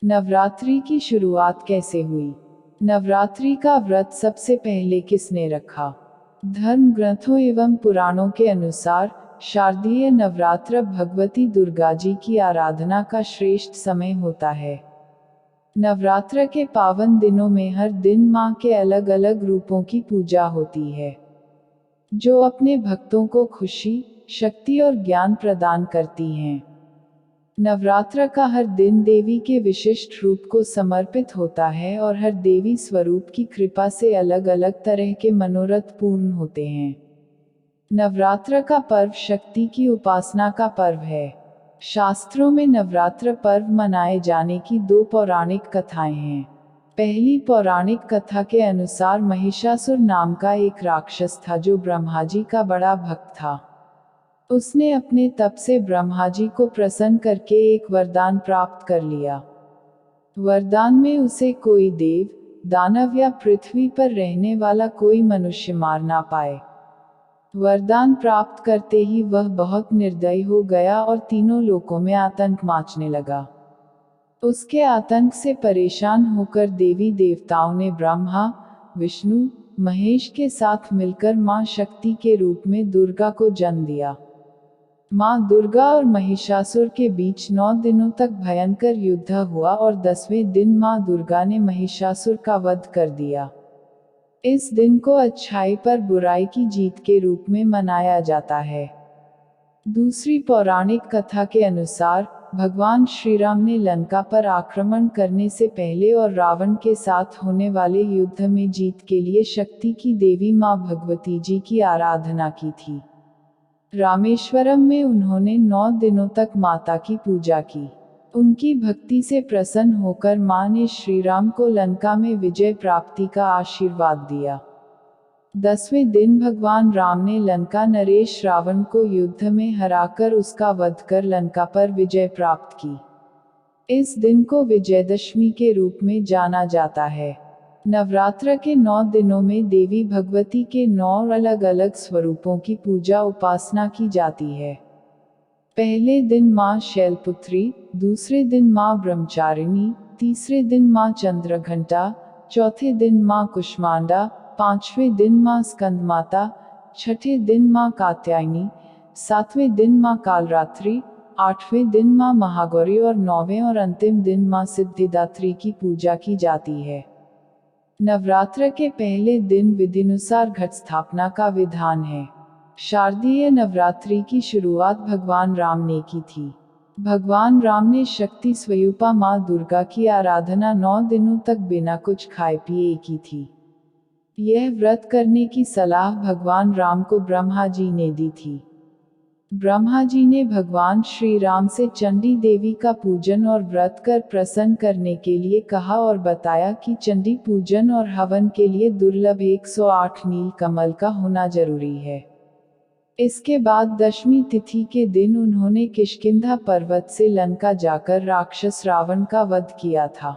नवरात्रि की शुरुआत कैसे हुई? नवरात्रि का व्रत सबसे पहले किसने रखा? धर्म ग्रंथों एवं पुराणों के अनुसार शारदीय नवरात्र भगवती दुर्गा जी की आराधना का श्रेष्ठ समय होता है। नवरात्र के पावन दिनों में हर दिन मां के अलग अलग रूपों की पूजा होती है, जो अपने भक्तों को खुशी, शक्ति और ज्ञान प्रदान करती हैं। नवरात्र का हर दिन देवी के विशिष्ट रूप को समर्पित होता है और हर देवी स्वरूप की कृपा से अलग अलग तरह के मनोरथ पूर्ण होते हैं। नवरात्र का पर्व शक्ति की उपासना का पर्व है। शास्त्रों में नवरात्र पर्व मनाए जाने की दो पौराणिक कथाएं हैं। पहली पौराणिक कथा के अनुसार महिषासुर नाम का एक राक्षस था जो ब्रह्मा जी का बड़ा भक्त था। उसने अपने तप से ब्रह्मा जी को प्रसन्न करके एक वरदान प्राप्त कर लिया। वरदान में उसे कोई देव, दानव या पृथ्वी पर रहने वाला कोई मनुष्य मार ना पाए। वरदान प्राप्त करते ही वह बहुत निर्दयी हो गया और तीनों लोकों में आतंक मचाने लगा। उसके आतंक से परेशान होकर देवी देवताओं ने ब्रह्मा, विष्णु, महेश के साथ मिलकर मां शक्ति के रूप में दुर्गा को जन्म दिया। मां दुर्गा और महिषासुर के बीच 9 दिनों तक भयंकर युद्ध हुआ और 10वें दिन मां दुर्गा ने महिषासुर का वध कर दिया। इस दिन को अच्छाई पर बुराई की जीत के रूप में मनाया जाता है। दूसरी पौराणिक कथा के अनुसार भगवान श्री राम ने लंका पर आक्रमण करने से पहले और रावण के साथ होने वाले युद्ध में जीत के लिए शक्ति की देवी मां भगवती जी की आराधना की थी। रामेश्वरम में उन्होंने 9 दिनों तक माता की पूजा की। उनकी भक्ति से प्रसन्न होकर मां ने श्री राम को लंका में विजय प्राप्ति का आशीर्वाद दिया। 10वें दिन भगवान राम ने लंका नरेश रावण को युद्ध में हराकर उसका वध कर लंका पर विजय प्राप्त की। इस दिन को विजयदशमी के रूप में जाना जाता है। नवरात्र के 9 दिनों में देवी भगवती के 9 अलग अलग स्वरूपों की पूजा उपासना की जाती है। पहले दिन मां शैलपुत्री, दूसरे दिन मां ब्रह्मचारिणी, तीसरे दिन मां चंद्रघंटा, चौथे दिन मां कुष्मांडा, 5वें दिन मां स्कंदमाता, छठे दिन मां कात्यायनी, 7वें दिन मां कालरात्रि, 8वें दिन मां महागौरी और 9वें और अंतिम दिन मां सिद्धिदात्री की पूजा की जाती है। नवरात्र के पहले दिन विधिनुसार घट स्थापना का विधान है। शारदीय नवरात्रि की शुरुआत भगवान राम ने की थी। भगवान राम ने शक्ति स्वरूपा मां दुर्गा की आराधना 9 दिनों तक बिना कुछ खाए पिए की थी। यह व्रत करने की सलाह भगवान राम को ब्रह्मा जी ने दी थी। ब्रह्मा जी ने भगवान श्री राम से चंडी देवी का पूजन और व्रत कर प्रसन्न करने के लिए कहा और बताया कि चंडी पूजन और हवन के लिए दुर्लभ 108 नील कमल का होना जरूरी है। इसके बाद 10वीं तिथि के दिन उन्होंने किष्किंधा पर्वत से लंका जाकर राक्षस रावण का वध किया था।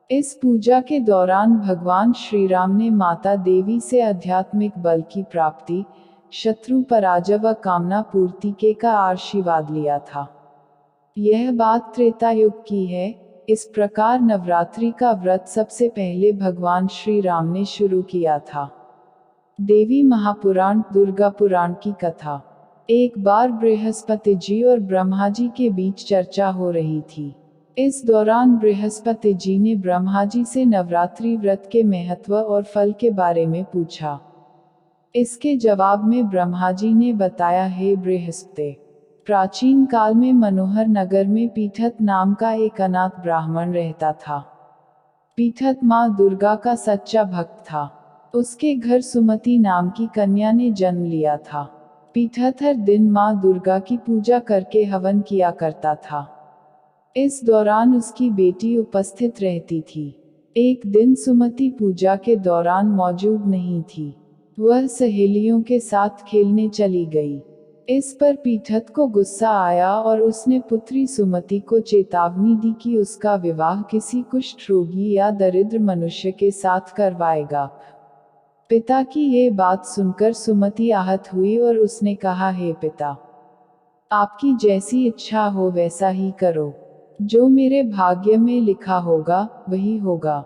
इस पूजा के दौरान भगवान श्री राम ने माता देवी से आध्यात्मिक बल की प्राप्ति, शत्रु पराजय व कामना पूर्ति के का आशीर्वाद लिया था। यह बात त्रेता युग की है। इस प्रकार नवरात्रि का व्रत सबसे पहले भगवान श्री राम ने शुरू किया था। देवी महापुराण दुर्गा पुराण की कथा। एक बार बृहस्पति जी और ब्रह्मा जी के बीच चर्चा हो रही थी। इस दौरान बृहस्पति जी ने ब्रह्मा जी से नवरात्रि व्रत के महत्व और फल के बारे में पूछा। इसके जवाब में ब्रह्मा जी ने बताया, हे बृहस्पति, प्राचीन काल में मनोहर नगर में पीठत नाम का एक अनाथ ब्राह्मण रहता था। पीठत मां दुर्गा का सच्चा भक्त था। उसके घर सुमति नाम की कन्या ने जन्म लिया था। पीठत हर दिन मां दुर्गा की पूजा करके हवन किया करता था। इस दौरान उसकी बेटी उपस्थित रहती थी। एक दिन सुमति पूजा के दौरान मौजूद नहीं थी। वह सहेलियों के साथ खेलने चली गई। इस पर पीठत को गुस्सा आया और उसने पुत्री सुमति को चेतावनी दी कि उसका विवाह किसी कुष्ठ रोगी या दरिद्र मनुष्य के साथ करवाएगा। पिता की ये बात सुनकर सुमति आहत हुई और उसने कहा, हे पिता, आपकी जैसी इच्छा हो वैसा ही करो। जो मेरे भाग्य में लिखा होगा वही होगा।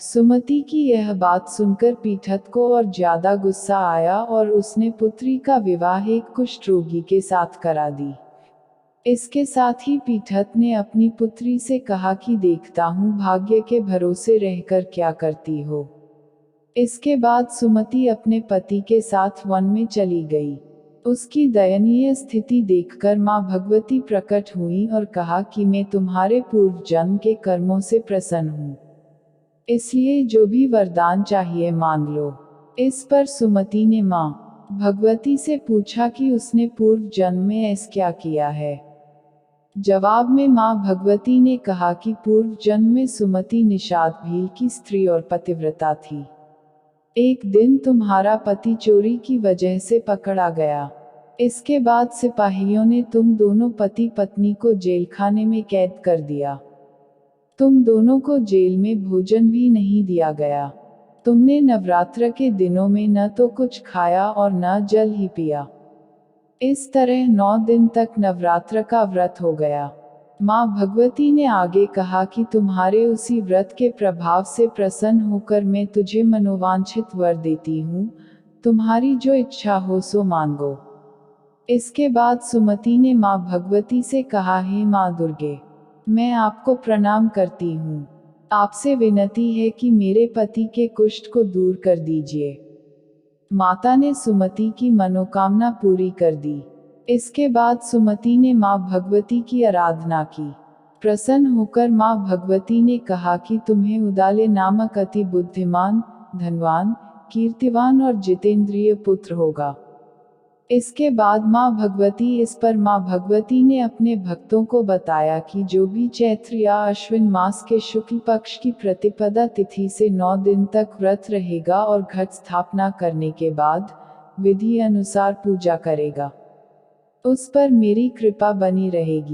सुमति की यह बात सुनकर पीठत को और ज्यादा गुस्सा आया और उसने पुत्री का विवाह एक कुष्ठ रोगी के साथ करा दी। इसके साथ ही पीठत ने अपनी पुत्री से कहा कि देखता हूँ भाग्य के भरोसे रहकर क्या करती हो। इसके बाद सुमति अपने पति के साथ वन में चली गई। उसकी दयनीय स्थिति देखकर माँ भगवती प्रकट हुई और कहा कि मैं तुम्हारे पूर्व जन्म के कर्मों से प्रसन्न हूँ, इसलिए जो भी वरदान चाहिए मांग लो। इस पर सुमति ने माँ भगवती से पूछा कि उसने पूर्व जन्म में ऐसा क्या किया है। जवाब में माँ भगवती ने कहा कि पूर्व जन्म में सुमति निषाद भील की स्त्री और पतिव्रता थी। एक दिन तुम्हारा पति चोरी की वजह से पकड़ा गया। इसके बाद सिपाहियों ने तुम दोनों पति पत्नी को जेलखाने में कैद कर दिया। तुम दोनों को जेल में भोजन भी नहीं दिया गया। तुमने नवरात्र के दिनों में न तो कुछ खाया और न जल ही पिया। इस तरह 9 दिन तक नवरात्र का व्रत हो गया। माँ भगवती ने आगे कहा कि तुम्हारे उसी व्रत के प्रभाव से प्रसन्न होकर मैं तुझे मनोवांछित वर देती हूँ, तुम्हारी जो इच्छा हो सो मांगो। इसके बाद सुमति ने माँ भगवती से कहा, हे माँ दुर्गे, मैं आपको प्रणाम करती हूँ। आपसे विनती है कि मेरे पति के कुष्ठ को दूर कर दीजिए। माता ने सुमति की मनोकामना पूरी कर दी। इसके बाद सुमति ने माँ भगवती की आराधना की। प्रसन्न होकर माँ भगवती ने कहा कि तुम्हें उदाले नामक अति बुद्धिमान, धनवान, कीर्तिवान और जितेंद्रिय पुत्र होगा। इसके बाद माँ भगवती ने अपने भक्तों को बताया कि जो भी चैत्र या अश्विन मास के शुक्ल पक्ष की प्रतिपदा तिथि से 9 दिन तक व्रत रहेगा और घट स्थापना करने के बाद विधि अनुसार पूजा करेगा, उस पर मेरी कृपा बनी रहेगी।